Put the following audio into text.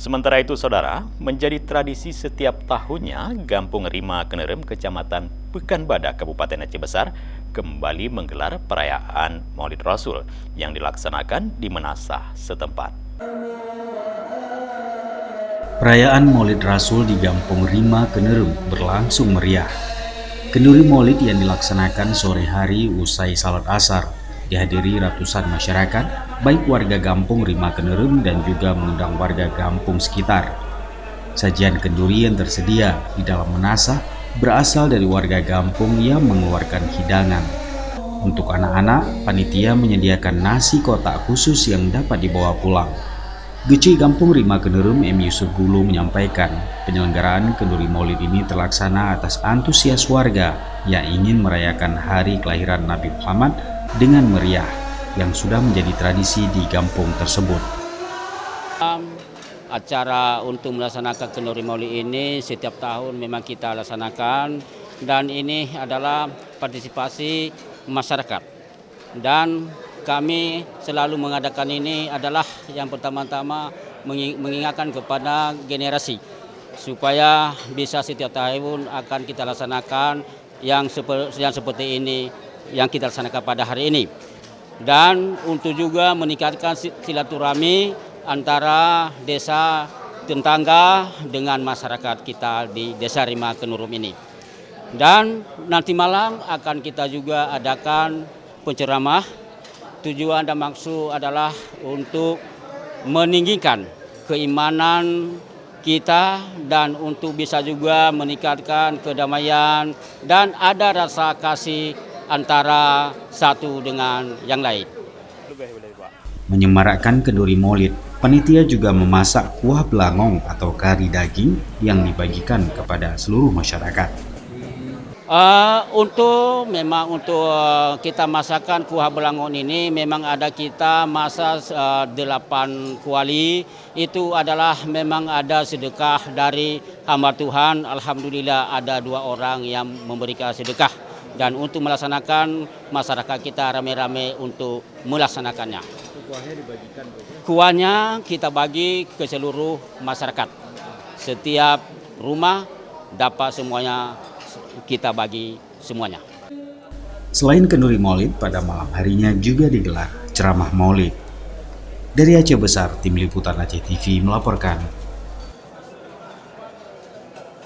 Sementara itu, saudara, menjadi tradisi setiap tahunnya, Gampung Rima Kenerem, Kecamatan Pekanbadak, Kabupaten Aceh Besar, kembali menggelar perayaan Maulid Rasul yang dilaksanakan di Menasah setempat. Perayaan Maulid Rasul di Gampung Rima Kenerem berlangsung meriah. Kenduri Maulid yang dilaksanakan sore hari usai salat asar dihadiri ratusan masyarakat, baik warga Gampung Rima Kenerem dan juga mengundang warga kampung sekitar. Sajian kenduri yang tersedia di dalam menasah berasal dari warga kampung yang mengeluarkan hidangan. Untuk anak-anak, panitia menyediakan nasi kotak khusus yang dapat dibawa pulang. Geci Gampung Rima Kenerem M. Yusuf Gulu menyampaikan, penyelenggaraan kenduri Maulid ini terlaksana atas antusias warga yang ingin merayakan hari kelahiran Nabi Muhammad dengan meriah yang sudah menjadi tradisi di kampung tersebut. Acara untuk melaksanakan kenduri Maulid ini setiap tahun memang kita laksanakan, dan ini adalah partisipasi masyarakat. Dan kami selalu mengadakan ini adalah yang pertama-tama mengingatkan kepada generasi supaya bisa setiap tahun akan kita laksanakan yang seperti ini yang kita laksanakan pada hari ini, dan untuk juga meningkatkan silaturahmi antara desa tetangga dengan masyarakat kita di Desa Rima Kenerem ini. Dan nanti malam akan kita juga adakan penceramah. Tujuan dan maksud adalah untuk meninggikan keimanan kita dan untuk bisa juga meningkatkan kedamaian dan ada rasa kasih antara satu dengan yang lain. Menyemarakkan kenduri Maulid, panitia juga memasak kuah belangong atau kari daging yang dibagikan kepada seluruh masyarakat. Untuk kita masakkan kuah belangon ini memang ada kita masak 8 kuali. Itu adalah memang ada sedekah dari hamba Tuhan. Alhamdulillah ada 2 orang yang memberikan sedekah, dan untuk melaksanakan masyarakat kita rame-rame untuk melaksanakannya. Kuahnya dibagikan? Kuahnya kita bagi ke seluruh masyarakat. Setiap rumah dapat semuanya, kita bagi semuanya. Selain kenduri Maulid, pada malam harinya juga digelar ceramah Maulid. Dari Aceh Besar, Tim Liputan Aceh TV melaporkan.